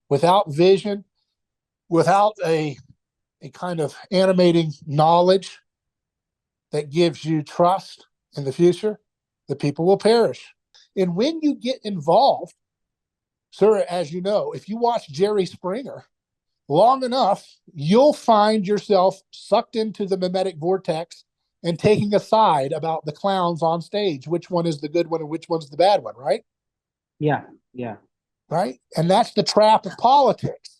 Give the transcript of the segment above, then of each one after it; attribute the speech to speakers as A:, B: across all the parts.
A: without vision, without a kind of animating knowledge that gives you trust in the future, the people will perish. And when you get involved, sir, as you know, if you watch Jerry Springer long enough, you'll find yourself sucked into the mimetic vortex and taking a side about the clowns on stage, which one is the good one and which one's the bad one, right?
B: Yeah, yeah.
A: Right? And that's the trap of politics.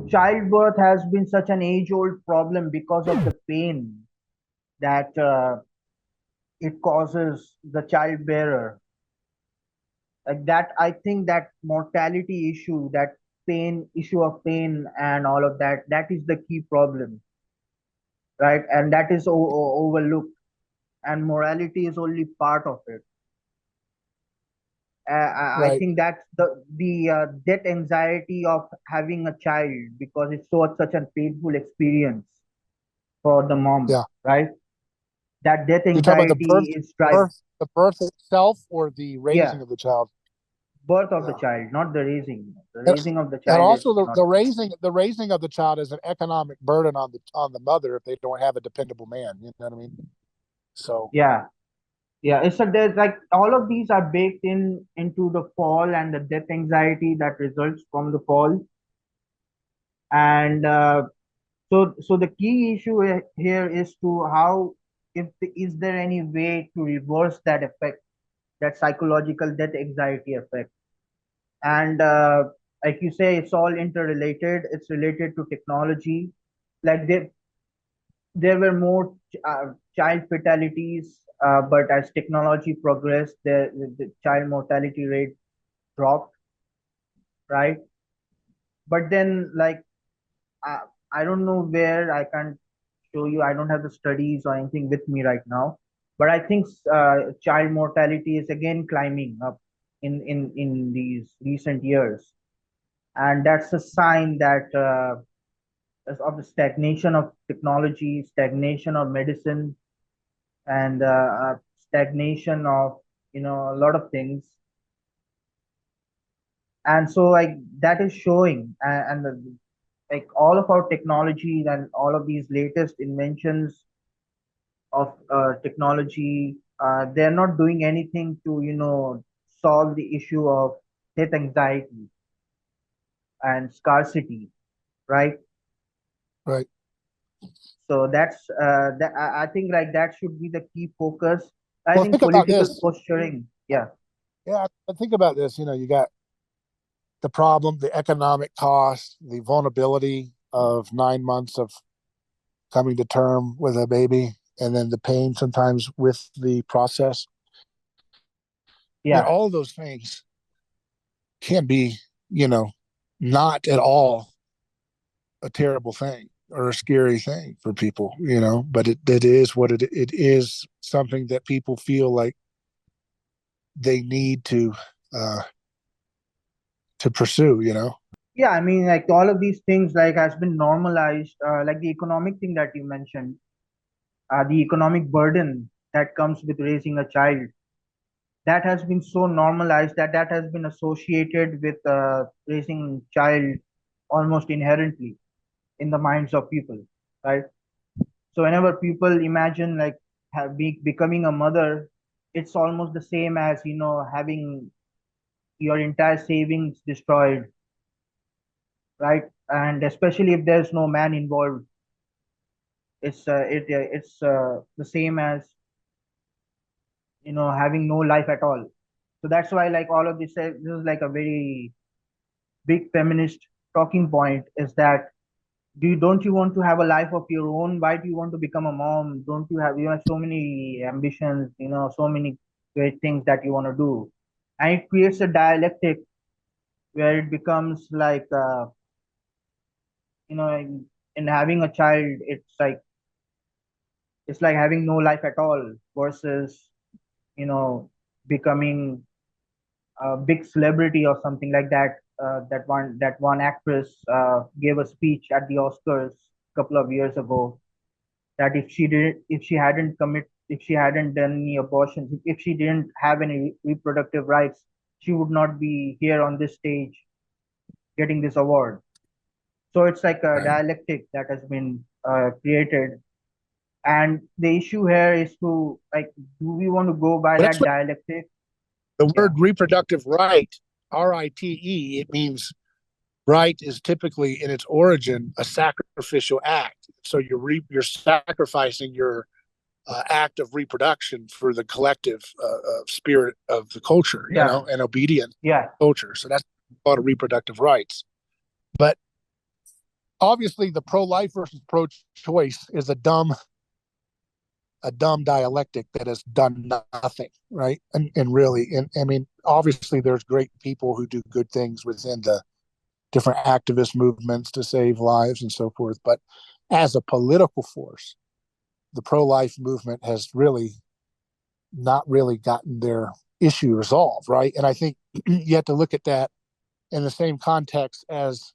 B: Childbirth has been such an age-old problem because of the pain that it causes the childbearer. Like that, I think that mortality issue, that pain issue of pain and all of that, that is the key problem, right? And that is overlooked, and morality is only part of it. I
A: Right.
B: think that's the death anxiety of having a child, because it's such a painful experience for the mom,
A: Yeah.
B: right? That death
A: You're talking about
B: anxiety is driving.
A: the birth itself, or the
B: Yeah,
A: raising of the child.
B: birth of the
A: Yeah.
B: child, not the raising. The
A: And,
B: raising of the
A: and
B: child is
A: also
B: not.
A: the raising of the child is an economic burden on the mother if they don't have a dependable man. You know what I mean? So
B: Yeah, yeah. It's a there's like all of these are baked into the fall and the death anxiety that results from the fall. And so the key issue here is to how, is there any way to reverse that effect, that psychological death anxiety effect? And like you say, it's all interrelated. It's related to technology. Like there were more child fatalities, but as technology progressed, the child mortality rate dropped, right? But then, like, I, I don't know where, I can't show you. I don't have the studies or anything with me right now. But I think child mortality is again climbing up in these recent years, and that's a sign that of the stagnation of technology, stagnation of medicine, and stagnation of a lot of things. And so like that is showing, and like all of our technology and all of these latest inventions of technology, they're not doing anything to solve the issue of death anxiety and scarcity, right?
A: right.
B: So that's that I think like that should be the key focus. I
A: Well,
B: think
A: think about
B: political
A: this.
B: posturing. Yeah.
A: Yeah, I think about this. You know, you got the problem, the economic cost, the vulnerability of 9 months of coming to term with a baby, and then the pain sometimes with the process. You know,
B: Yeah.
A: all of those things can be, you know, not at all a terrible thing or a scary thing for people, you know, but it is what it is, something that people feel like they need uh to pursue, you know.
B: Yeah, I mean, like all of these things like has been normalized, like the economic thing that you mentioned, the economic burden that comes with raising a child, that has been so normalized that that has been associated with raising child almost inherently in the minds of people, right? So whenever people imagine like becoming a mother, it's almost the same as having your entire savings destroyed, right? And especially if there's no man involved, it's the same as having no life at all. So that's why like all of this is like a very big feminist talking point, is that don't you want to have a life of your own? Why do you want to become a mom? Don't you have so many ambitions, so many great things that you want to do? And it creates a dialectic where it becomes like, in having a child, it's like having no life at all versus, you know, becoming a big celebrity or something like that. That one actress gave a speech at the Oscars a couple of years ago, that if she hadn't done any abortions, if she didn't have any reproductive rights, she would not be here on this stage getting this award. So it's like a
A: Right.
B: dialectic that has been created, and the issue here is to, like, do we want to go by
A: But
B: that
A: actually,
B: dialectic?
A: the
B: Yeah,
A: word reproductive right, RITE, it means right is typically in its origin a sacrificial act. So you're sacrificing your act of reproduction for the collective spirit of the culture,
B: yeah,
A: and obedient
B: yeah,
A: culture. So that's called reproductive rights. But obviously, the pro-life versus pro-choice is a dumb dialectic that has done nothing, right? And really, and I mean, obviously, there's great people who do good things within the different activist movements to save lives and so forth. But as a political force, the pro-life movement has really not really gotten their issue resolved, right? And I think you have to look at that in the same context as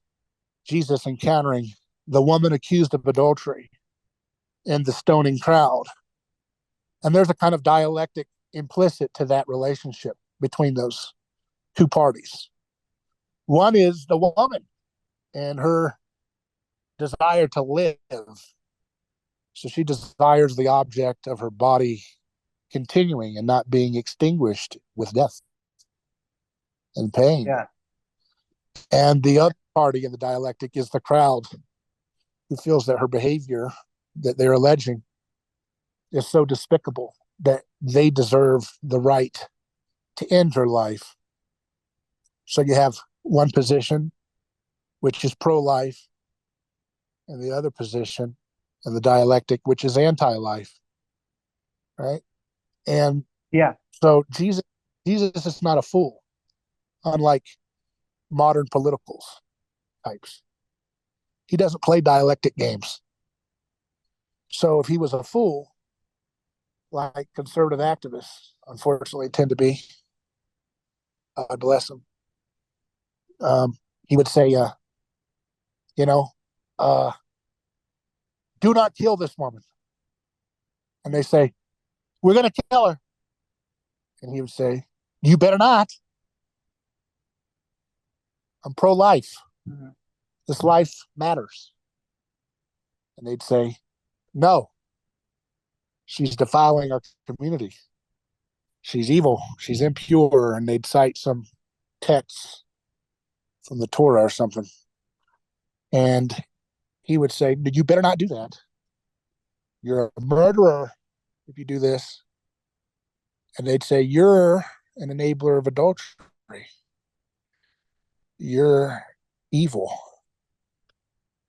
A: Jesus encountering the woman accused of adultery in the stoning crowd. And there's a kind of dialectic implicit to that relationship between those two parties. One is the woman and her desire to live. So she desires the object of her body continuing and not being extinguished with death and pain.
B: yeah,
A: And the other party in the dialectic is the crowd, who feels that her behavior that they're alleging is so despicable that they deserve the right to end her life. So you have one position, which is pro life, and the other position in the dialectic, which is anti life, right? And
B: yeah.
A: so Jesus is not a fool, unlike modern politicals types. He doesn't play dialectic games. So if he was a fool, like conservative activists unfortunately tend to be, God bless him, um, he would say, you know, uh, do not kill this woman. And they say, we're going to kill her. And he would say, you better not. I'm pro life.
B: Mhm.
A: This life matters. And they'd say, no, she's defiling our community. She's evil. She's impure. And they'd cite some texts from the Torah or something. And he would say, you better not do that. You're a murderer if you do this. And they'd say, you're an enabler of adultery. You're evil.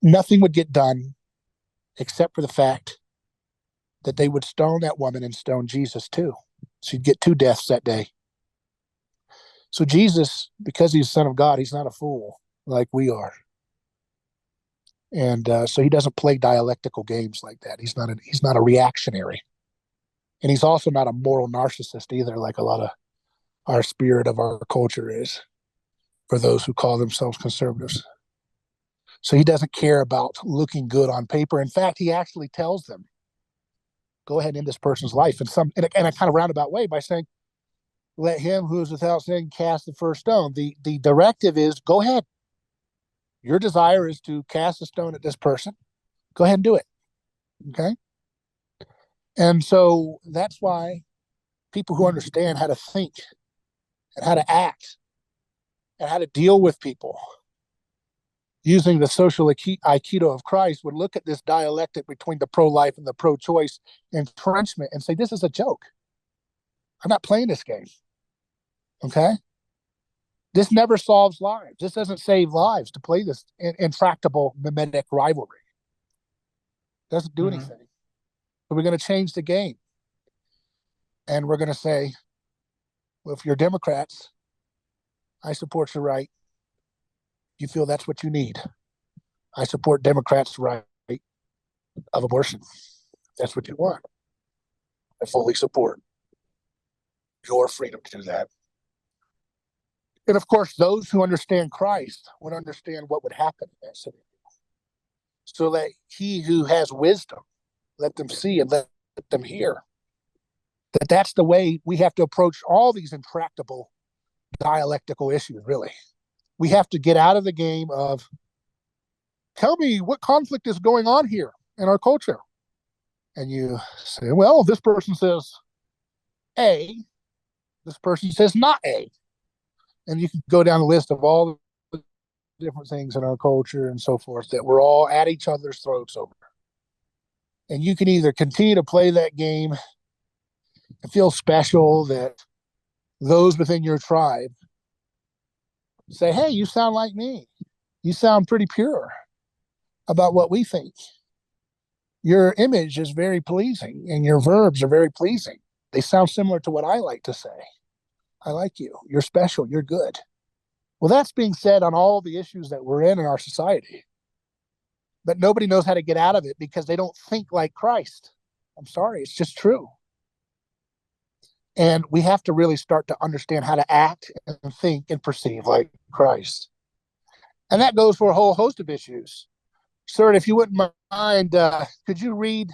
A: Nothing would get done except for the fact that they would stone that woman and stone Jesus too. She'd get two deaths that day. So Jesus, because he's the Son of God, he's not a fool like we are. And so he doesn't play dialectical games like that. He's not a reactionary. And he's also not a moral narcissist either, like a lot of our spirit of our culture is for those who call themselves conservatives. So he doesn't care about looking good on paper. In fact, he actually tells them, go ahead and end this person's life in a kind of roundabout way by saying, let him who is without sin cast the first stone. The directive is, go ahead. Your desire is to cast a stone at this person. Go ahead and do it. Okay. And so that's why people who understand how to think and how to act and how to deal with people using the social aikido of Christ would look at this dialectic between the pro-life and the pro-choice entrenchment and say, this is a joke. I'm not playing this game. Okay. This never solves lives. This doesn't save lives to play this intractable mimetic rivalry. It doesn't do
B: Mhm.
A: anything. So we're going to change the game. And we're going to say, well, if you're Democrats, I support your right you feel that's what you need. I support Democrats' right of abortion. That's what you want. I fully support your freedom to do that. And of course, those who understand Christ would understand what would happen in that scenario. So that he who has wisdom, let them see and let them hear. That's the way we have to approach all these intractable dialectical issues, really. We have to get out of the game of, tell me what conflict is going on here in our culture. And you say, well, this person says A, this person says not A. And you can go down the list of all the different things in our culture and so forth that we're all at each other's throats over. And you can either continue to play that game and feel special that those within your tribe say, hey, you sound like me. You sound pretty pure about what we think. Your image is very pleasing and your verbs are very pleasing. They sound similar to what I like to say. I like you. You're special. You're good. Well, that's being said on all the issues that we're in our society. But nobody knows how to get out of it because they don't think like Christ. I'm sorry. It's just true. And we have to really start to understand how to act and think and perceive like Christ. And that goes for a whole host of issues. Sir, if you wouldn't mind, could you read?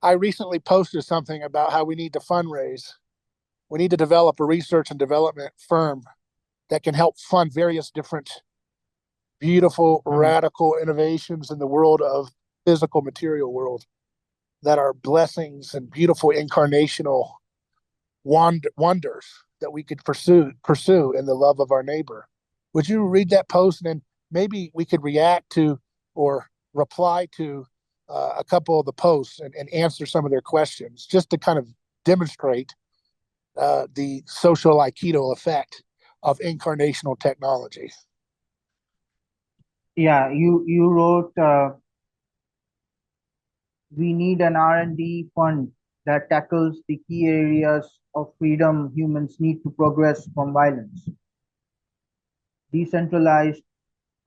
A: I recently posted something about how we need to fundraise. We need to develop a research and development firm that can help fund various different beautiful, radical innovations in the world of physical material world that are blessings and beautiful incarnational wonders that we could pursue in the love of our neighbor. Would you read that post, and then maybe we could react to or reply to a couple of the posts and answer some of their questions, just to kind of demonstrate the social Aikido effect of incarnational technology.
B: Yeah, you wrote we need an R&D fund that tackles the key areas of freedom humans need to progress from violence. Decentralized,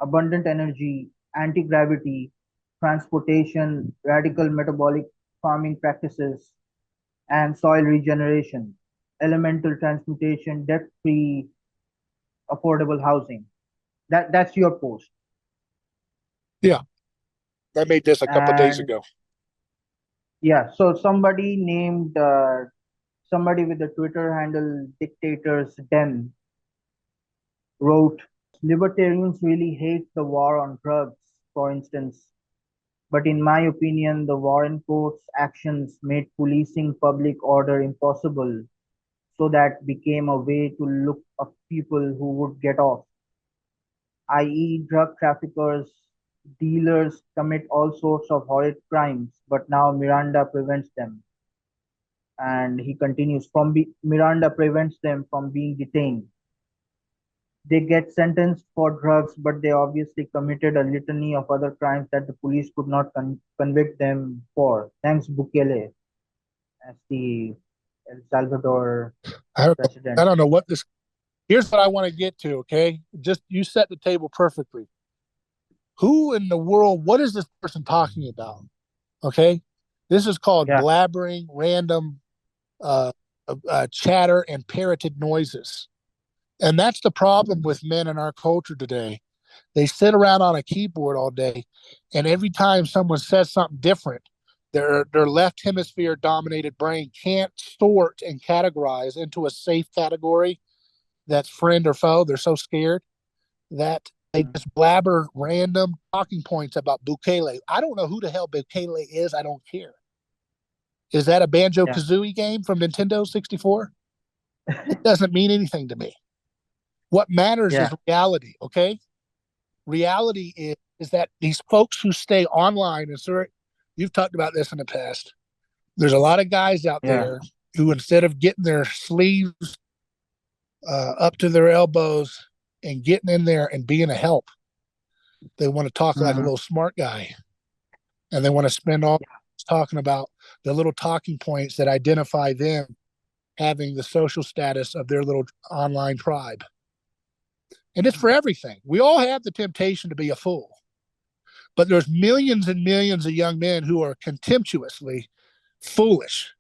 B: abundant energy, anti-gravity, transportation, radical metabolic farming practices, and soil regeneration, elemental transmutation, debt-free, affordable housing. That's your post.
A: Yeah, I made this a couple of days
B: And
A: ago.
B: yeah, so somebody with the Twitter handle Dictators Den wrote, libertarians really hate the war on drugs, for instance. But in my opinion, the Warren Court's actions made policing public order impossible, so that became a way to look up people who would get off, i.e., drug traffickers, dealers commit all sorts of horrid crimes, but now Miranda prevents them. And he continues, Miranda prevents them from being detained. They get sentenced for drugs, but they obviously committed a litany of other crimes that the police could not convict them for. Thanks, Bukele, as the El Salvador
A: I don't know.
B: president.
A: I don't know what this. Here's what I want to get to. Okay, just you set the table perfectly. Who in the world? What is this person talking about? Okay, this is called
B: Yeah.
A: blabbering, random chatter, and parroted noises. And that's the problem with men in our culture today. They sit around on a keyboard all day, and every time someone says something different, their left hemisphere dominated brain can't sort and categorize into a safe category that's friend or foe. They're so scared that they just blabber random talking points about Bukele. I don't know who the hell Bukele is. I don't care. Is that a Banjo Kazooie game from Nintendo 64? It doesn't mean anything to me. What matters is reality, okay? Reality is that these folks who stay online, and sir, you've talked about this in the past. There's a lot of guys out there who, instead of getting their sleeves up to their elbows and getting in there and being a help, they want to talk like a little smart guy, and they want to spend all talking about the little talking points that identify them having the social status of their little online tribe. And it's for everything. We all have the temptation to be a fool. But there's millions and millions of young men who are contemptuously foolish.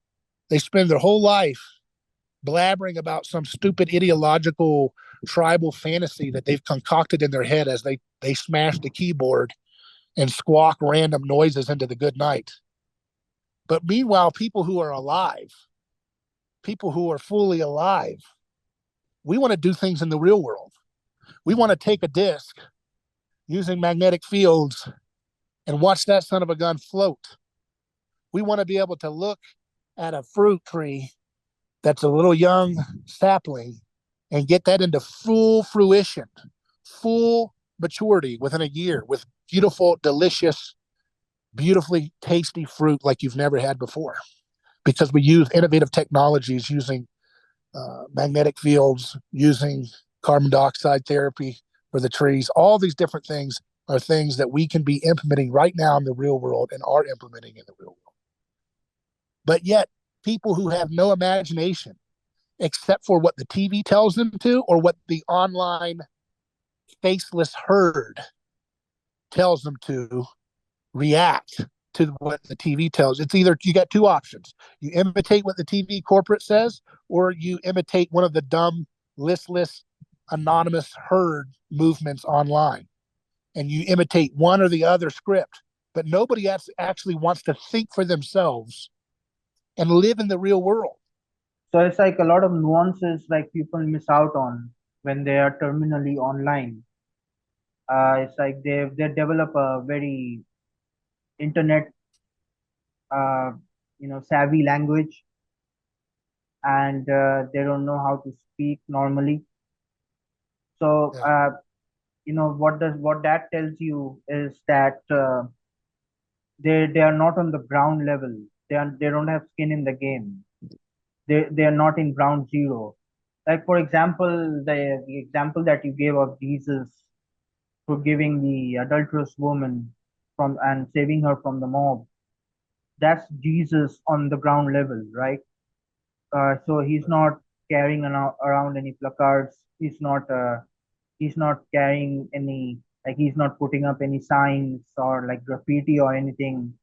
A: They spend their whole life blabbering about some stupid ideological tribal fantasy that they've concocted in their head as they smash the keyboard and squawk random noises into the good night. But meanwhile, people who are alive, people who are fully alive, we want to do things in the real world. We want to take a disc using magnetic fields and watch that son of a gun float. We want to be able to look at a fruit tree that's a little young sapling and get that into full fruition, full maturity within a year with beautiful, delicious, beautifully tasty fruit like you've never had before. Because we use innovative technologies using magnetic fields, using carbon dioxide therapy for the trees. All these different things are things that we can be implementing right now in the real world and are implementing in the real world. But yet, people who have no imagination except for what the TV tells them to or what the online faceless herd tells them to react to what the TV tells. It's either you got two options. You imitate what the TV corporate says, or you imitate one of the dumb, listless, anonymous herd movements online. And you imitate one or the other script. But nobody actually wants to think for themselves and live in the real world.
B: So it's like a lot of nuances like people miss out on when they are terminally online. It's like they develop a very internet uh, savvy language, and they don't know how to speak normally. So
A: Yeah.
B: what that tells you is that they are not on the ground level. They don't have skin in the game. They are not in ground zero. Like for example, the example that you gave of Jesus forgiving the adulterous woman from and saving her from the mob. That's Jesus on the ground level, right? So he's not carrying around any placards. He's not carrying any, like he's not putting up any signs or like graffiti or anything,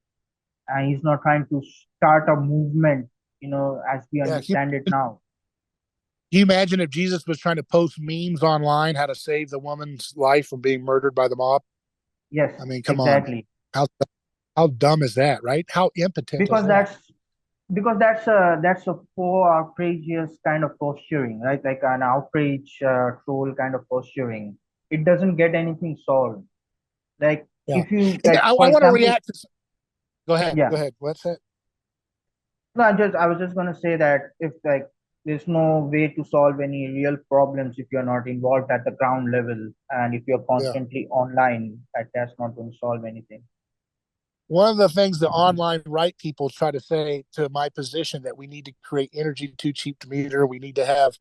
B: and he's not trying to start a movement, as we
A: Yeah.
B: understand it now.
A: Can you imagine if Jesus was trying to post memes online how to save the woman's life from being murdered by the mob?
B: Yes,
A: I mean, come on.
B: exactly.
A: How how dumb is that, right? How impotent is
B: Because
A: that?
B: that's a poor outrageous kind of posturing, right? Like an outrage troll kind of posturing. It doesn't get anything solved. Like
A: Yeah.
B: if you
A: And
B: like,
A: I
B: for
A: want to
B: example,
A: react to. Go ahead.
B: yeah.
A: Go ahead. What's that?
B: No, I was just gonna say that if like there's no way to solve any real problems if you're not involved at the ground level, and if you're
A: Yeah.
B: constantly online, that's not going to solve anything.
A: One of the things the online right people try to say to my position that we need to create energy too cheap to meter. We need to have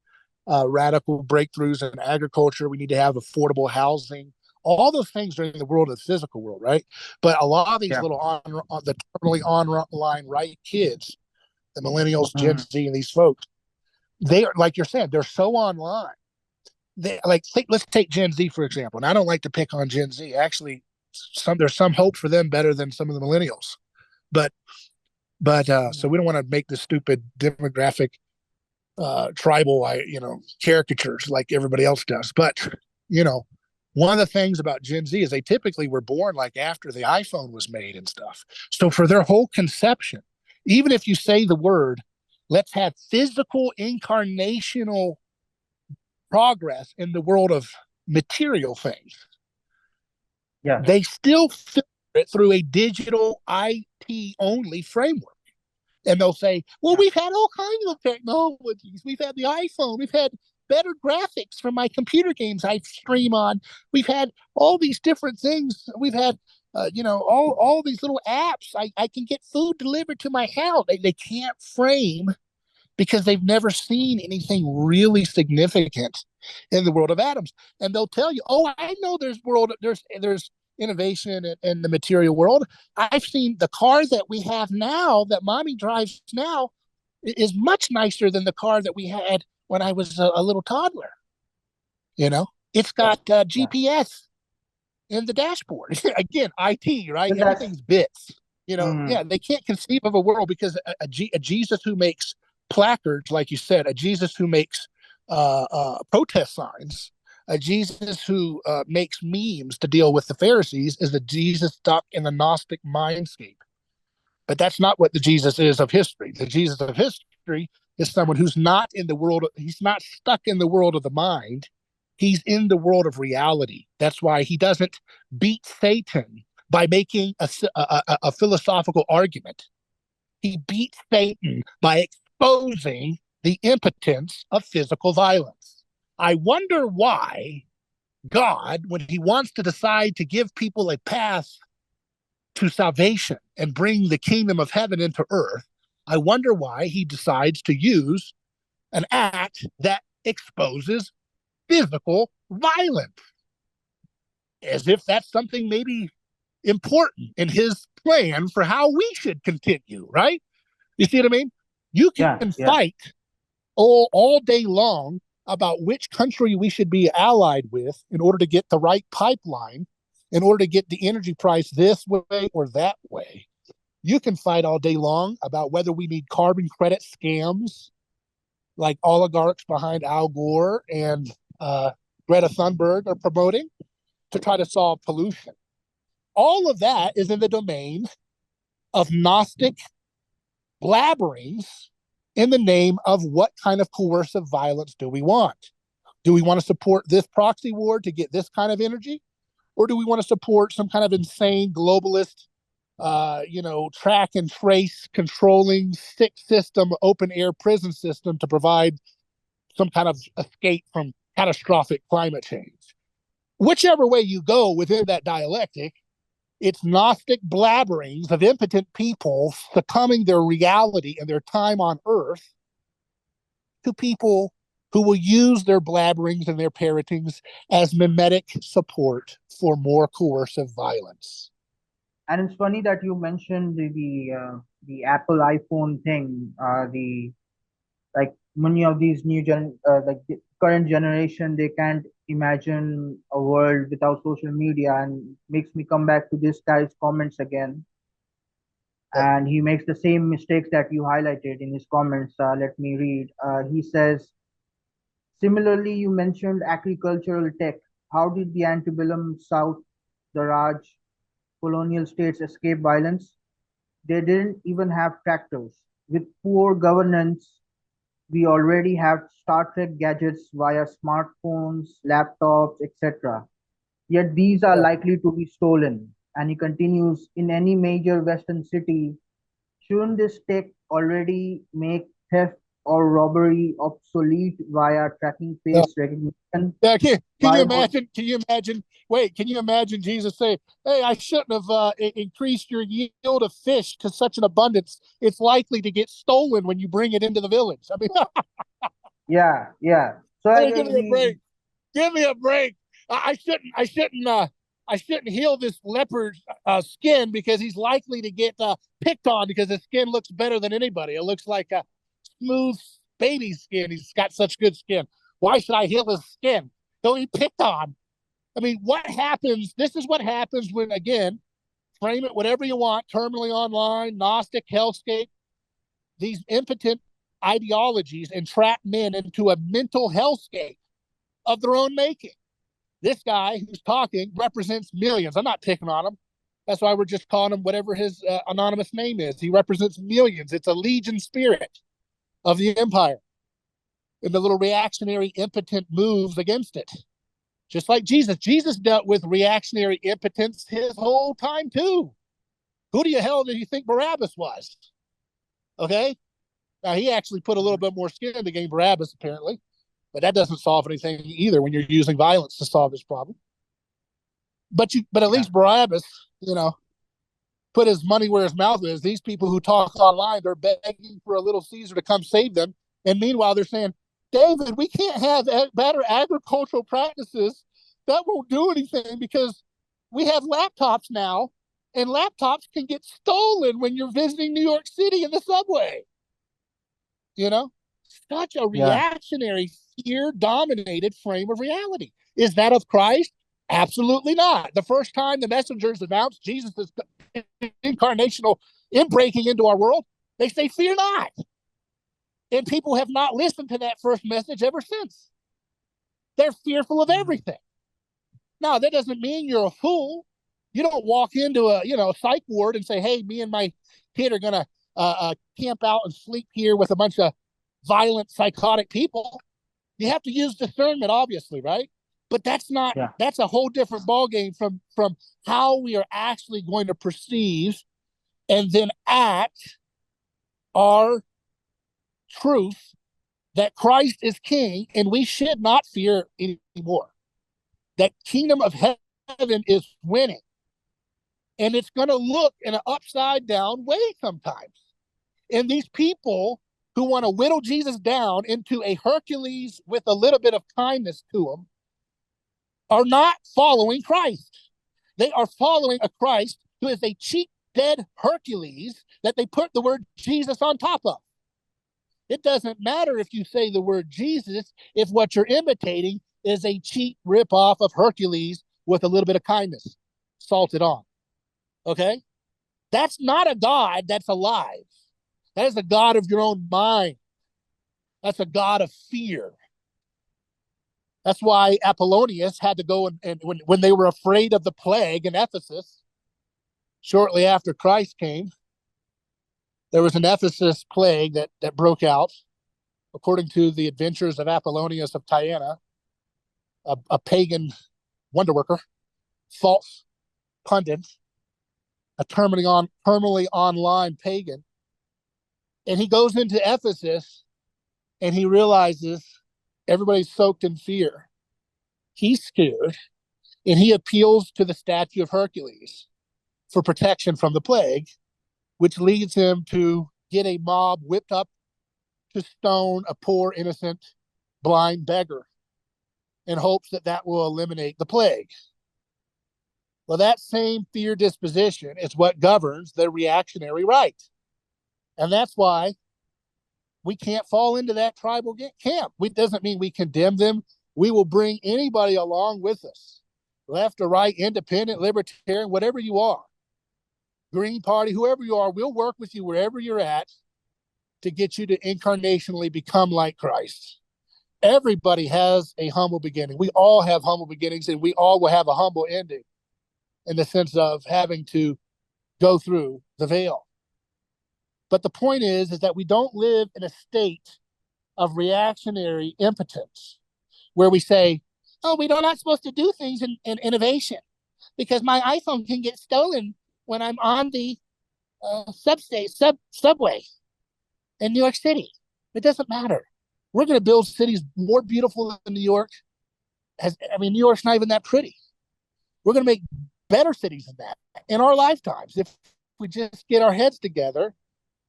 A: radical breakthroughs in agriculture. We need to have affordable housing. All those things are in the world of the physical world, right? But a lot of these
B: Yeah.
A: little the totally online right kids, the millennials, Gen
B: Mhm.
A: Z, and these folks, they are like you're saying, they're so online. Let's take Gen Z for example. And I don't like to pick on Gen Z. Actually, there's some hope for them better than some of the millennials. But so we don't want to make the stupid demographic tribal caricatures like everybody else does. But you know, one of the things about Gen Z is they typically were born like after the iPhone was made and stuff. So for their whole conception, even if you say the word, let's have physical incarnational progress in the world of material things,
B: Yeah.
A: they still filter it through a digital IT only framework. And they'll say, well,
B: Yeah.
A: we've had all kinds of technologies. We've had the iPhone. We've had better graphics for my computer games I stream on. We've had all these different things. We've had, all these little apps. I can get food delivered to my house. They can't frame because they've never seen anything really significant in the world of atoms. And they'll tell you, "Oh, I know there's innovation in the material world. I've seen the car that we have now that mommy drives now is much nicer than the car that we had when I was a little toddler." You know? It's got
B: yeah.
A: GPS in the dashboard. Again, IT, right?
B: So that's
A: Everything's bits.
B: mhm.
A: Yeah, they can't conceive of a world because a Jesus who makes placards, like you said, a Jesus who makes protest signs, a Jesus who makes memes to deal with the Pharisees is a Jesus stuck in the Gnostic mindscape. But that's not what the Jesus is of history. The Jesus of history is someone who's not in the world. He's not stuck in the world of the mind. He's in the world of reality. That's why he doesn't beat Satan by making a philosophical argument. He beats Satan by exposing the impotence of physical violence. I wonder why God, when he wants to decide to give people a path to salvation and bring the kingdom of heaven into earth, I wonder why he decides to use an act that exposes physical violence, as if that's something maybe important in his plan for how we should continue, right? You see what I mean? You
B: Yeah,
A: can
B: yeah.
A: fight all day long about which country we should be allied with in order to get the right pipeline, in order to get the energy price this way or that way. You can fight all day long about whether we need carbon credit scams like oligarchs behind Al Gore and Greta Thunberg are promoting to try to solve pollution. All of that is in the domain of Gnostic blabberings in the name of what kind of coercive violence do we want? Do we want to support this proxy war to get this kind of energy? Or do we want to support some kind of insane globalist, track and trace controlling sick system, open air prison system to provide some kind of escape from catastrophic climate change? Whichever way you go within that dialectic, it's Gnostic blabberings of impotent people succumbing their reality and their time on earth to people who will use their blabberings and their parrotings as mimetic support for more coercive violence.
B: And it's funny that you mentioned the Apple iPhone thing. The like many of these like the current generation, they can't imagine a world without social media, and makes me come back to this guy's comments again.
A: Yep.
B: And he makes the same mistakes that you highlighted in his comments. Let me read. He says, similarly, you mentioned agricultural tech. How did the antebellum South, the Raj, colonial states escape violence? They didn't even have tractors. With poor governance, we already have Star Trek gadgets via smartphones, laptops, etc. Yet these are
A: Yeah.
B: likely to be stolen. And he continues, in any major Western city, shouldn't this tech already make theft or robbery obsolete via tracking
A: Yeah.
B: face recognition?
A: Yeah, can you
B: Why would
A: imagine? Can you imagine? Wait, can you imagine Jesus saying, "Hey, I shouldn't have increased your yield of fish to such an abundance. It's likely to get stolen when you bring it into the village." I mean,
B: yeah, yeah. So
A: I
B: like
A: mean, give me a break. Give me a break. I shouldn't. I shouldn't. I shouldn't heal this leopard's skin because he's likely to get picked on because his skin looks better than anybody. It looks like a smooth baby skin. He's got such good skin. Why should I heal his skin? He'll be picked on. I mean, what happens? This is what happens when, again, frame it whatever you want, terminally online, Gnostic, hellscape, these impotent ideologies entrap men into a mental hellscape of their own making. This guy who's talking represents millions. I'm not picking on him. That's why we're just calling him whatever his anonymous name is. He represents millions. It's a legion spirit of the empire and the little reactionary, impotent moves against it. Just like Jesus. Jesus dealt with reactionary impotence his whole time, too. Who the hell did you think Barabbas was? Okay. Now, he actually put a little bit more skin in the game, Barabbas, apparently. But that doesn't solve anything either when you're using violence to solve this problem. But at
B: yeah,
A: least Barabbas, put his money where his mouth is. These people who talk online, they're begging for a little Caesar to come save them. And meanwhile, they're saying, David, we can't have better agricultural practices. That won't do anything because we have laptops now, and laptops can get stolen when you're visiting New York City in the subway. You know, such a
B: yeah,
A: reactionary, fear dominated frame of reality. Is that of Christ? Absolutely not. The first time the messengers announced Jesus' incarnational inbreaking into our world, they say, fear not. And people have not listened to that first message ever since. They're fearful of everything. Now, that doesn't mean you're a fool. You don't walk into a psych ward and say, hey, me and my kid are going to camp out and sleep here with a bunch of violent, psychotic people. You have to use discernment, obviously, right? But that's a whole different ballgame from how we are actually going to perceive and then act our truth that Christ is king and we should not fear anymore. That kingdom of heaven is winning. And it's going to look in an upside down way sometimes. And these people who want to whittle Jesus down into a Hercules with a little bit of kindness to him are not following Christ. They are following a Christ who is a cheap, dead Hercules that they put the word Jesus on top of. It doesn't matter if you say the word Jesus if what you're imitating is a cheap ripoff of Hercules with a little bit of kindness salted on. Okay? That's not a God that's alive. That is a God of your own mind. That's a God of fear. That's why Apollonius had to go and when they were afraid of the plague in Ephesus, shortly after Christ came, there was an Ephesus plague that broke out, according to the adventures of Apollonius of Tyana, a pagan wonder worker, false pundit, a terminally online pagan. And he goes into Ephesus and he realizes everybody's soaked in fear. He's scared and he appeals to the statue of Hercules for protection from the plague, which leads him to get a mob whipped up to stone a poor, innocent, blind beggar in hopes that will eliminate the plague. Well, that same fear disposition is what governs the reactionary right. And that's why we can't fall into that tribal camp. It doesn't mean we condemn them. We will bring anybody along with us, left or right, independent, libertarian, whatever you are, Green Party, whoever you are, we'll work with you wherever you're at to get you to incarnationally become like Christ. Everybody has a humble beginning. We all have humble beginnings, and we all will have a humble ending in the sense of having to go through the veil. But the point is that we don't live in a state of reactionary impotence where we say, oh, we're not supposed to do things in innovation because my iPhone can get stolen when I'm on the subway in New York City. It doesn't matter. We're going to build cities more beautiful than New York. New York's not even that pretty. We're going to make better cities than that in our lifetimes if we just get our heads together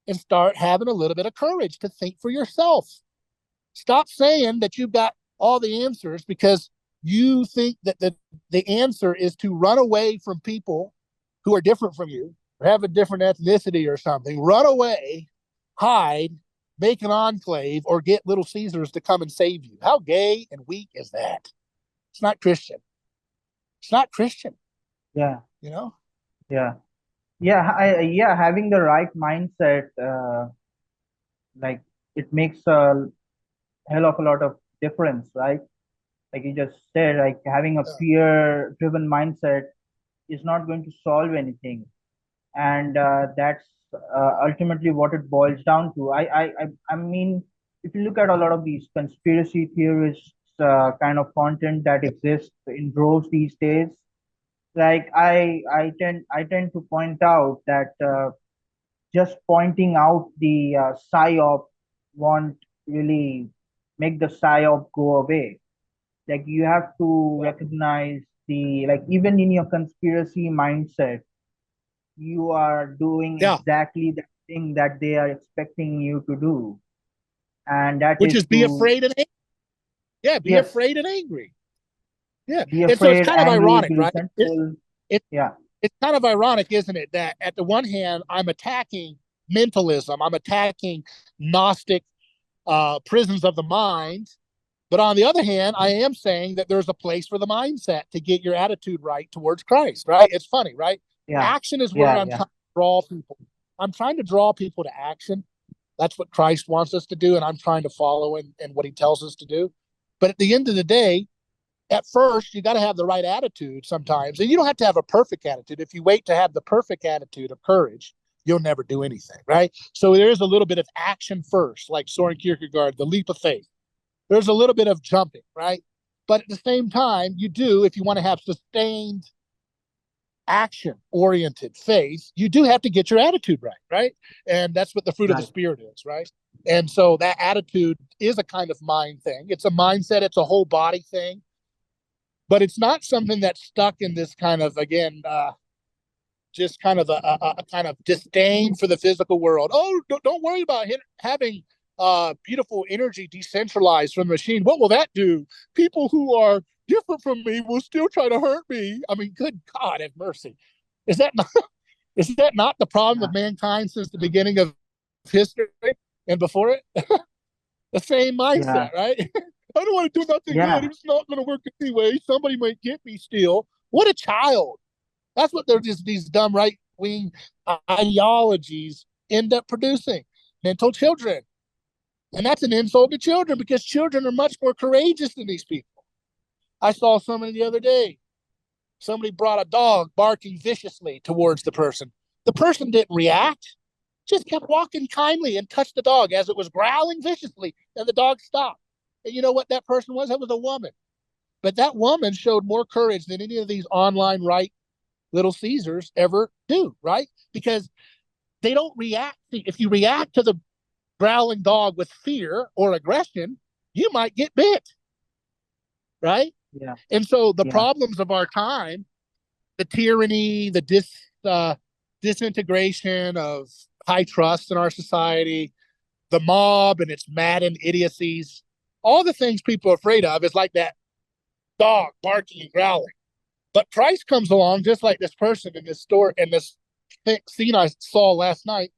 A: and start having a little bit of courage to think for yourself. Stop saying that you've got all the answers because you think that the answer is to run away from people who are different from you or have a different ethnicity or something. Run away, hide, make an enclave, or get Little Caesars to come and save you. How gay and weak is that? It's not Christian. It's not Christian.
B: Yeah.
A: You know?
B: Yeah. Yeah. Having the right mindset, like it makes a hell of a lot of difference, right? Like you just said, like having a fear-driven mindset is not going to solve anything, and that's ultimately what it boils down to. I mean, if you look at a lot of these conspiracy theorists kind of content that exists in droves these days, like I tend to point out that just pointing out the psyop won't really make the psyop go away. Like you have to recognize the, like, even in your conspiracy mindset, you are doing exactly the thing that they are expecting you to do, and that
A: Which
B: is
A: is be
B: to,
A: afraid and angry. Yeah, be
B: yes,
A: afraid and angry. Yeah.
B: be
A: And so it's
B: afraid,
A: kind of
B: angry,
A: ironic,
B: be
A: right?
B: resentful.
A: It,
B: Yeah,
A: it's kind of ironic, isn't it, that at the one hand, I'm attacking mentalism, I'm attacking Gnostic prisons of the mind, But on the other hand, I am saying that there's a place for the mindset to get your attitude right towards Christ, right? It's funny, right?
B: Yeah.
A: Action is where
B: Yeah.
A: I'm
B: Yeah.
A: trying to draw people. I'm trying to draw people to action. That's what Christ wants us to do, and I'm trying to follow in what he tells us to do. But at the end of the day, at first, you got to have the right attitude sometimes. And you don't have to have a perfect attitude. If you wait to have the perfect attitude of courage, you'll never do anything, right? So there is a little bit of action first, like Soren Kierkegaard, the leap of faith. There's a little bit of jumping, right? But at the same time, you do, if you want to have sustained action oriented faith, you do have to get your attitude right, right? And that's what the fruit of the
B: Right.
A: Spirit is, right? And so that attitude is a kind of mind thing. It's a mindset, it's a whole body thing, but it's not something that's stuck in this kind of, again, just kind of a kind of disdain for the physical world. Oh, don't worry about having beautiful energy decentralized from the machine. What will that do? People who are different from me will still try to hurt me. I mean, good God, have mercy. Is that not, is that not the problem
B: Yeah.
A: of mankind since the beginning of history and before it? The same
B: Yeah.
A: mindset, right? I don't want to do nothing good.
B: Yeah.
A: It's not going to work anyway. Somebody might get me still. What a child. That's what they're just these dumb right wing ideologies end up producing mental children. And that's an insult to children because children are much more courageous than these people. I saw somebody the other day. Somebody brought a dog barking viciously towards the person. The person didn't react, just kept walking kindly and touched the dog as it was growling viciously, and the dog stopped. And you know what that person was? That was a woman. But that woman showed more courage than any of these online right little Caesars ever do, right? Because they don't react. If you react to the growling dog with fear or aggression, you might get bit, right?
B: Yeah.
A: And so the
B: Yeah.
A: problems of our time, the tyranny, the disintegration of high trust in our society, the mob and its maddened idiocies, all the things people are afraid of is like that dog barking and growling. But Christ comes along just like this person in this store in this scene I saw last night.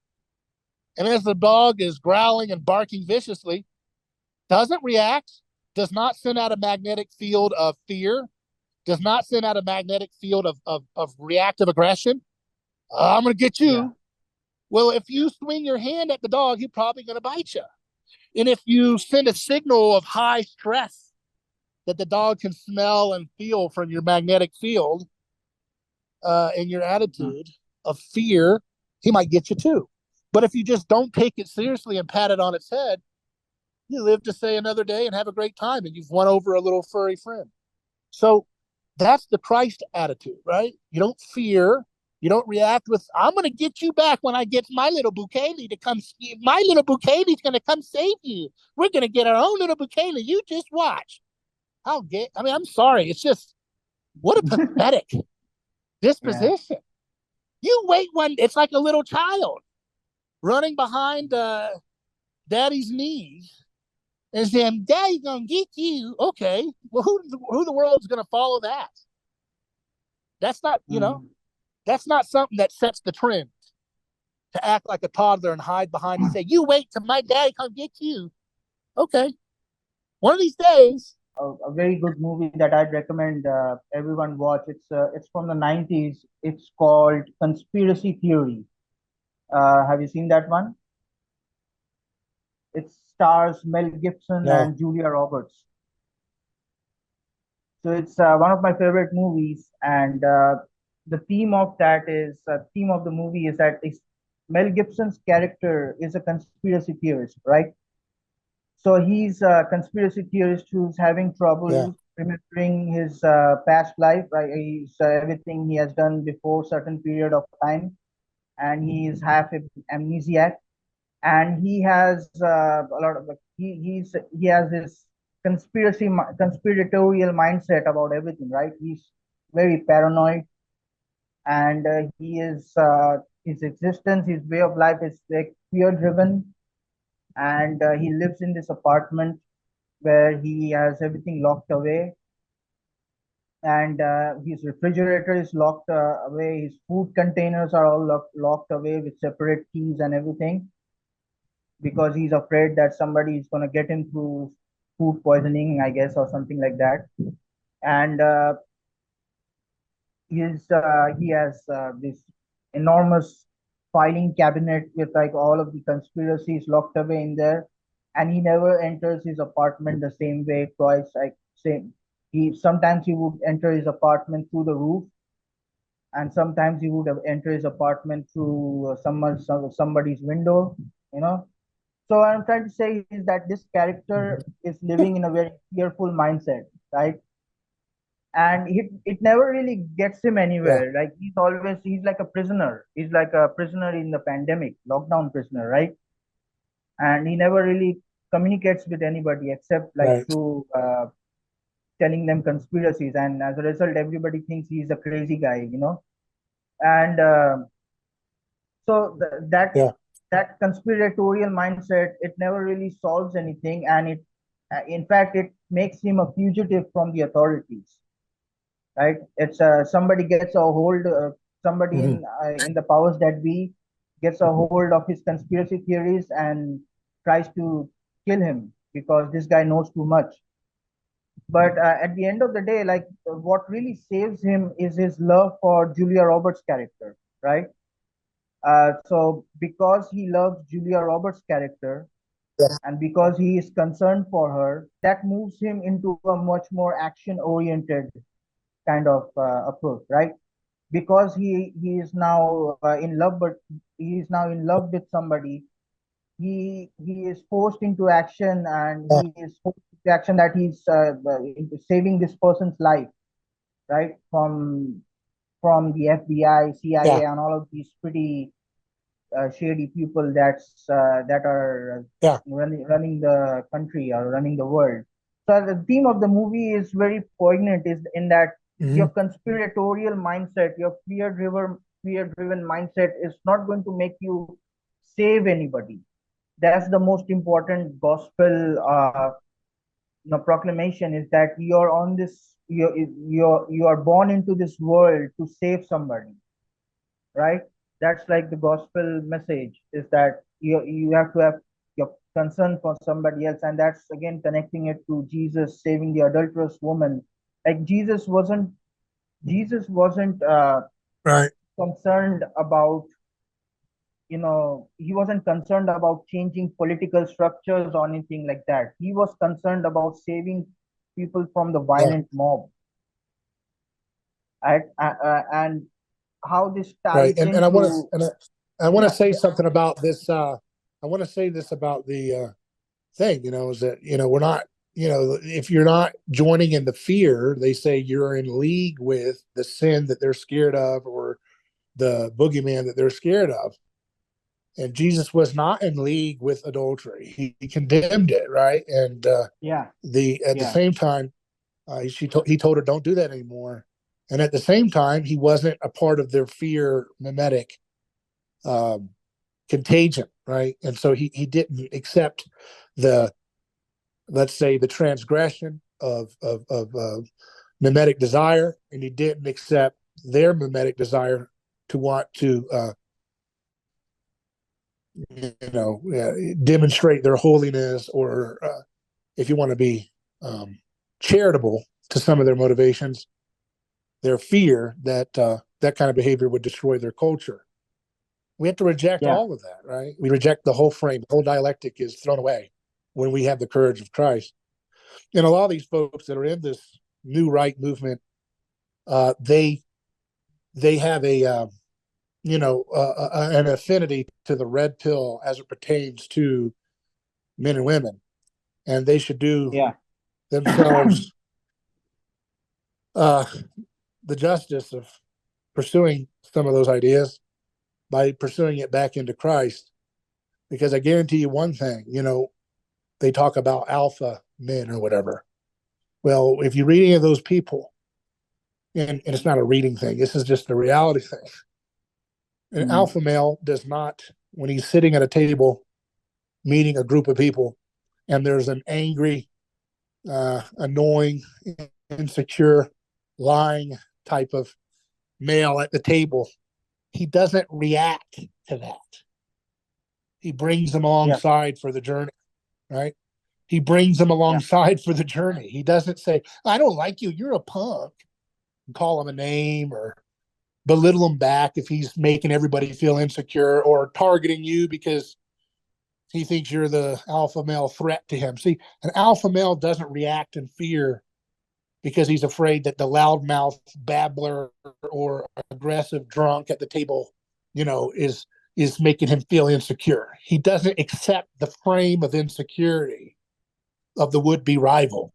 A: And as the dog is growling and barking viciously, doesn't react, does not send out a magnetic field of fear, does not send out a magnetic field of reactive aggression. I'm going to get
B: Yeah.
A: you. Well, if you swing your hand at the dog, he's probably going to bite you. And if you send a signal of high stress that the dog can smell and feel from your magnetic field and your
B: Mhm.
A: attitude of fear, he might get you too. But if you just don't take it seriously and pat it on its head, you live to say another day and have a great time, and you've won over a little furry friend. So that's the Christ attitude, right? You don't fear. You don't react with, I'm going to get you back when I get my little Bukele to come. My little Bukele's going to come save you. We're going to get our own little Bukele. You just watch. I'll get, I mean, I'm sorry. It's just, what a pathetic
B: Yeah.
A: disposition. You wait when it's like a little child running behind daddy's knees and saying, Daddy's going to get you. Okay. Well, who the world's going to follow that? That's not,
B: Mm.
A: that's not something that sets the trend to act like a toddler and hide behind and say, you wait till my daddy come get you. Okay. One of these days.
B: A very good movie that I'd recommend everyone watch. It's from the 90s. It's called Conspiracy Theory. Have you seen that one? It stars Mel Gibson
A: No.
B: and Julia Roberts. So it's one of my favorite movies, and the theme of theme of the movie is that Mel Gibson's character is a conspiracy theorist, right? So he's a conspiracy theorist who's having
A: Yeah.
B: trouble remembering his past life, right? He's everything he has done before certain period of time, and he is half amnesiac, and he has a lot of he has this conspiratorial mindset about everything, right? He's very paranoid, and he is his existence, his way of life is like fear driven, and he lives in this apartment where he has everything locked away, and his refrigerator is locked away, his food containers are all locked away with separate keys and everything, because he's afraid that somebody is going to get him through food poisoning, I guess, or something like that. And he has this enormous filing cabinet with like all of the conspiracies locked away in there, and he never enters his apartment the same way twice. Like same, he sometimes he would enter his apartment through the roof, and sometimes he would have enter his apartment through somebody's window. You know. So what I'm trying to say is that this character is living in a very fearful mindset, right? And it never really gets him
A: Yeah.
B: anywhere. Like he's like a prisoner. He's like a prisoner in the pandemic, lockdown prisoner, right? And he never really communicates with anybody except like
A: Right.
B: through telling them conspiracies, and as a result everybody thinks he's a crazy guy. And so
A: Yeah.
B: that conspiratorial mindset, it never really solves anything, and it in fact it makes him a fugitive from the authorities, right? It's somebody gets a hold, somebody
A: Hmm.
B: in the powers that be gets a hold of his conspiracy theories and tries to kill him because this guy knows too much. But at the end of the day, like what really saves him is his love for Julia Roberts' character, right? So because he loves Julia Roberts' character
A: Yeah.
B: and because he is concerned for her, that moves him into a much more action-oriented kind of approach, right? Because he is now in love, but he is now in love with somebody. He is forced into action, and
A: Yeah.
B: he is forced into action that he's saving this person's life, right? From the FBI,
A: Yeah.
B: CIA, and all of these pretty shady people that are
A: Yeah.
B: running the country or running the world. So the theme of the movie is very poignant. Is in that
A: Hmm.
B: your conspiratorial mindset, your fear-driven mindset is not going to make you save anybody. That's the most important gospel proclamation, is that you're on this you are born into this world to save somebody, right? That's like the gospel message, is that you have to have your concern for somebody else, and that's again connecting it to Jesus saving the adulterous woman. Like Jesus wasn't
A: Right.
B: concerned about, he wasn't concerned about changing political structures or anything like that. He was concerned about saving people from the
A: Yeah.
B: violent mob, right? And how this
A: Right.
B: ties
A: And I want to
B: into,
A: I want to
B: yeah,
A: say something about this. I want to say this about the thing. Is that we're not. If you're not joining in the fear, they say you're in league with the sin that they're scared of, or the boogeyman that they're scared of. And Jesus was not in league with adultery. He condemned it, right? And
B: yeah,
A: the at the
B: yeah,
A: same time, he told her, don't do that anymore. And at the same time, he wasn't a part of their fear mimetic um, contagion, right? And so he didn't accept the, let's say, the transgression of mimetic desire, and he didn't accept their mimetic desire to want to demonstrate their holiness, or if you want to be charitable to some of their motivations, their fear that that kind of behavior would destroy their culture. We have to reject
B: yeah,
A: all of that, right? We reject the whole frame. The whole dialectic is thrown away when we have the courage of Christ. And a lot of these folks that are in this new right movement, they have an affinity to the red pill as it pertains to men and women, and they should do
B: yeah,
A: themselves uh, the justice of pursuing some of those ideas by pursuing it back into Christ. Because I guarantee you one thing, they talk about alpha men or whatever. Well, if you read any of those people, and it's not a reading thing, this is just a reality thing. An
B: mhm,
A: alpha male does not, when he's sitting at a table meeting a group of people, and there's an angry, annoying, insecure, lying type of male at the table, he doesn't react to that. He brings them
B: yeah,
A: alongside for the journey, right? He brings them
B: Yeah.
A: alongside for the journey. He doesn't say, I don't like you, you're a punk, and call him a name or belittle him back if he's making everybody feel insecure or targeting you because he thinks you're the alpha male threat to him. See, an alpha male doesn't react in fear because he's afraid that the loudmouth babbler or aggressive drunk at the table, is making him feel insecure. He doesn't accept the frame of insecurity of the would-be rival.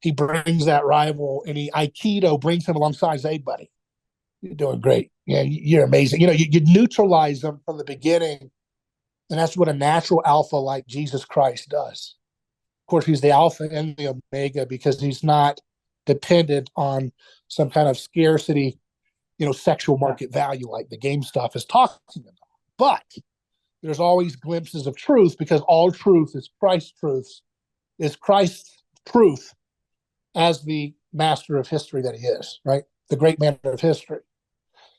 A: He brings that rival and Aikido brings him alongside, says, hey, buddy, you're doing great. Yeah, you're amazing. You neutralize them from the beginning. And that's what a natural alpha like Jesus Christ does. Of course, he's the alpha and the omega because he's not dependent on some kind of scarcity, sexual market value like the game stuff is talking about. But there's always glimpses of truth because all truth is Christ's truth as the master of history that he is, right? The great man of history.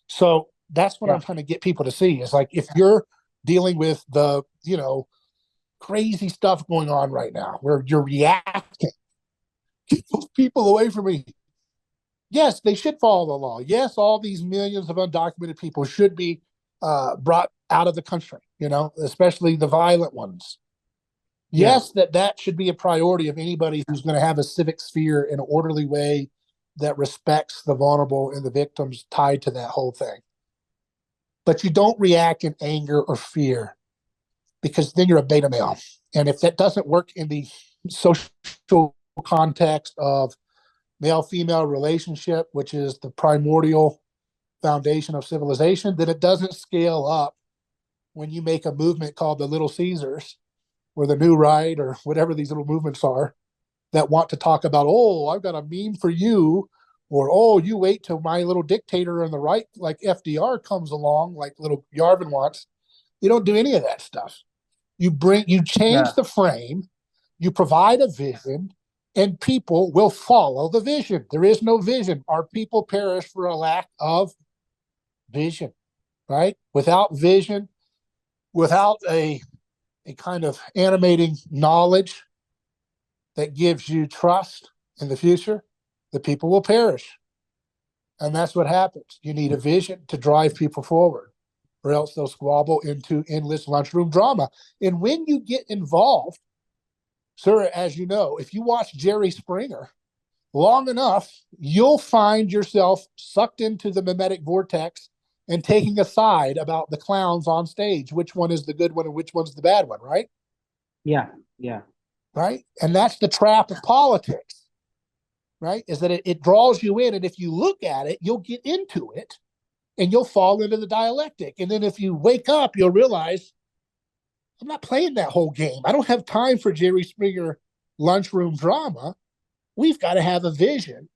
A: So that's what I'm trying to get people to see is like, if you're dealing with the, crazy stuff going on right now where you're reacting, keep those people away from me. Yes, they should follow the law. Yes, all these millions of undocumented people should be brought out of the country, especially the violent ones. Yes, that should be a priority of anybody who's going to have a civic sphere in an orderly way that respects the vulnerable and the victims tied to that whole thing. But you don't react in anger or fear because then you're a beta male. And if that doesn't work in the social context of male-female relationship, which is the primordial foundation of civilization, then it doesn't scale up when you make a movement called the Little Caesars or the New Right or whatever these little movements are that want to talk about, oh, I've got a meme for you, or, oh, you wait till my little dictator on the right, like FDR, comes along, like little Yarvin wants. You don't do any of that stuff. You change the frame, you provide a vision, and people will follow the vision. There is no vision. Our people perish for a lack of vision, right? Without vision, without a kind of animating knowledge that gives you trust in the future, the people will perish. And that's what happens. You need a vision to drive people forward, or else they'll squabble into endless lunchroom drama. And when you get involved, sir, as you know, if you watch Jerry Springer long enough, you'll find yourself sucked into the mimetic vortex and taking a side about the clowns on stage, which one is the good one and which one's the bad one, right?
B: Yeah. Yeah.
A: Right? And that's the trap of politics, right? Is that it draws you in. And if you look at it, you'll get into it and you'll fall into the dialectic. And then if you wake up, you'll realize, I'm not playing that whole game. I don't have time for Jerry Springer lunchroom drama. We've got to have a vision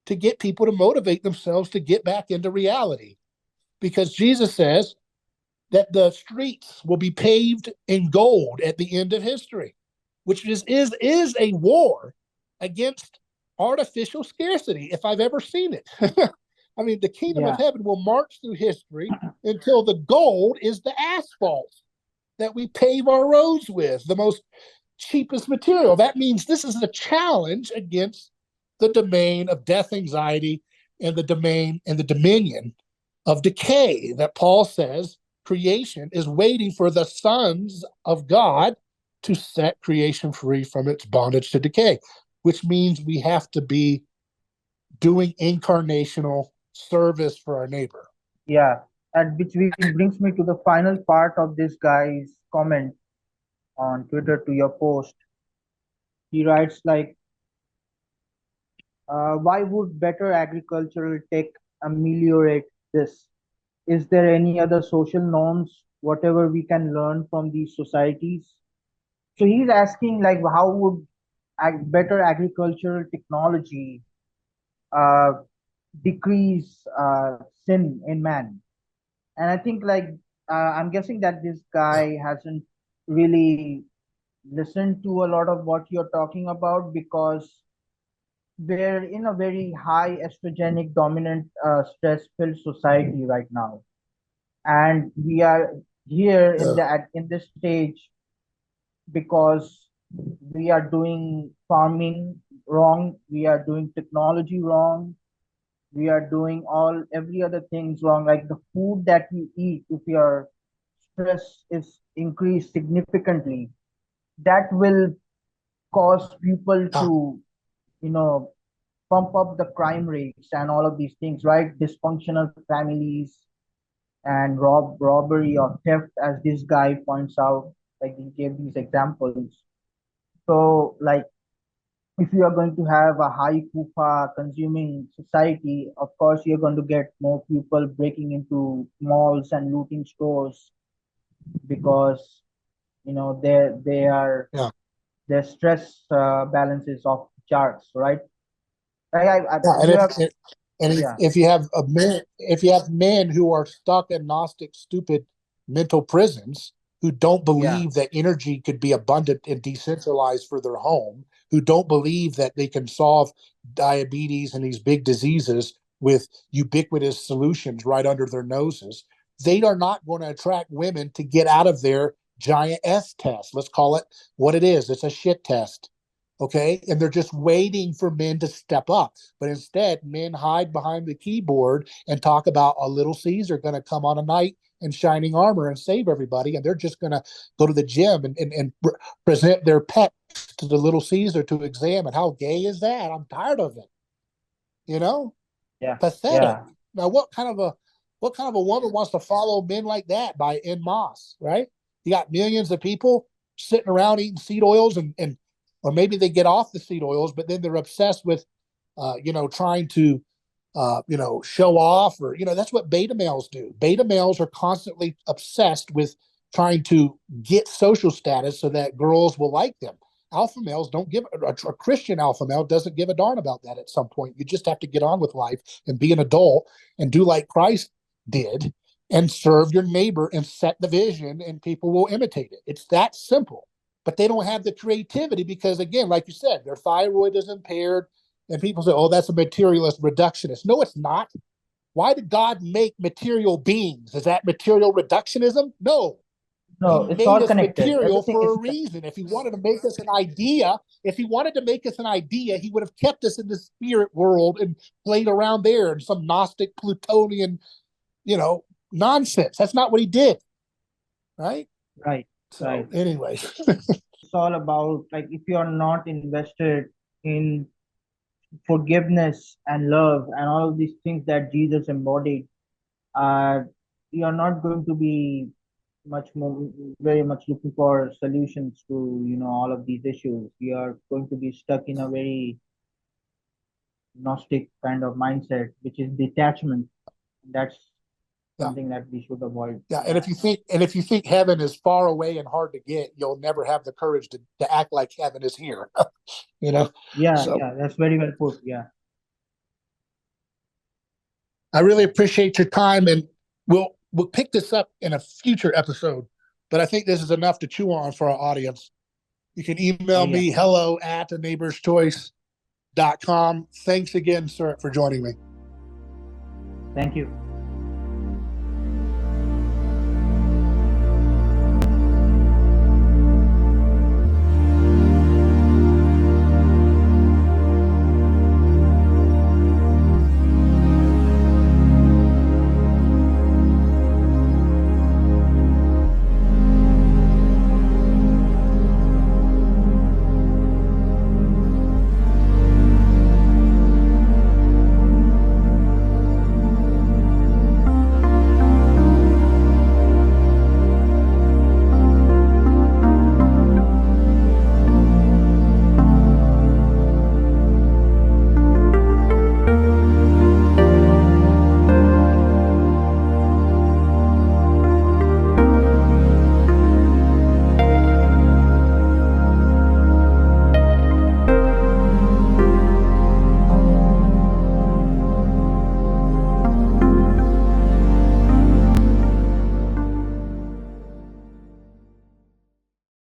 A: to get people to motivate themselves to get back into reality. Because Jesus says that the streets will be paved in gold at the end of history, which is a war against artificial scarcity, if I've ever seen it. I mean, the kingdom of heaven will march through history until the gold is the asphalt that we pave our roads with, the most cheapest material. That means this is a challenge against the domain of death anxiety and the domain and the dominion of decay that Paul says creation is waiting for the sons of God to set creation free from its bondage to decay, which means we have to be doing incarnational service for our neighbor.
B: Yeah. And which brings me to the final part of this guy's comment on Twitter to your post. He writes like, why would better agricultural tech ameliorate this? Is there any other social norms, whatever we can learn from these societies? So he's asking like, how would better agricultural technology uh, decrease sin in man? And I think like I'm guessing that this guy hasn't really listened to a lot of what you're talking about because we're in a very high estrogenic dominant stress filled society right now, and we are here in the in this stage because we are doing farming wrong, we are doing technology wrong, we are doing all every other things wrong. Like the food that we eat, if your stress is increased significantly, that will cause people
A: Yeah,
B: to, you know, pump up the crime rates and all of these things, right? Dysfunctional families and robbery or theft, as this guy points out, like he gave these examples. So, like, if you are going to have a high kufa consuming society, of course you're going to get more people breaking into malls and looting stores, because they are,
A: yeah.
B: their stress balance is off the charts, right?
A: Yeah, and
B: You have,
A: if
B: yeah,
A: if you have a men if you have men who are stuck in gnostic, stupid mental prisons, who don't
B: yeah,
A: believe that energy could be abundant and decentralized for their home, who don't believe that they can solve diabetes and these big diseases with ubiquitous solutions right under their noses, they are not going to attract women to get out of their giant S test. Let's call it what it is. It's a shit test. Okay. And they're just waiting for men to step up. But instead, men hide behind the keyboard and talk about a little Caesar going to come on a knight in shining armor and save everybody. And they're just going to go to the gym and present their pets to the little Caesar to examine. How gay is that? I'm tired of it. You know,
B: yeah,
A: pathetic.
B: yeah.
A: Now, what kind of a woman wants to follow men like that by en masse, right? You got millions of people sitting around eating seed oils and or maybe they get off the seed oils, but then they're obsessed with trying to show off, or that's what beta males do. Beta males are constantly obsessed with trying to get social status so that girls will like them. Alpha males don't give a Christian alpha male doesn't give a darn about that. At some point, you just have to get on with life and be an adult and do like Christ did and serve your neighbor and set the vision, and people will imitate it. It's that simple. But they don't have the creativity because, again, like you said, their thyroid is impaired. And people say, oh, that's a materialist reductionist. No, it's not. Why did God make material beings? Is that material reductionism? No. He
B: No, it's
A: made
B: all
A: us
B: connected.
A: material
B: Everything
A: for
B: is
A: a reason. If he wanted to make us an idea, he would have kept us in the spirit world and played around there in some Gnostic Plutonian, you know, nonsense. That's not what he did. Right.
B: right,
A: So,
B: right.
A: anyway,
B: It's all about, like, if you are not invested in forgiveness and love and all of these things that Jesus embodied, uh, you're not going to be much more, very much looking for solutions to, all of these issues. You are going to be stuck in a very Gnostic kind of mindset, which is detachment. That's
A: yeah.
B: something that we should avoid.
A: Yeah,
B: Yeah.
A: and if you think heaven is far away and hard to get, you'll never have the courage to act like heaven is here. you know.
B: Yeah,
A: So
B: yeah, that's very well put. Yeah.
A: I really appreciate your time, and we'll pick this up in a future episode. But I think this is enough to chew on for our audience. You can email
B: Yeah.
A: me hello@a neighborschoice.com. Thanks again, sir, for joining me.
B: Thank you.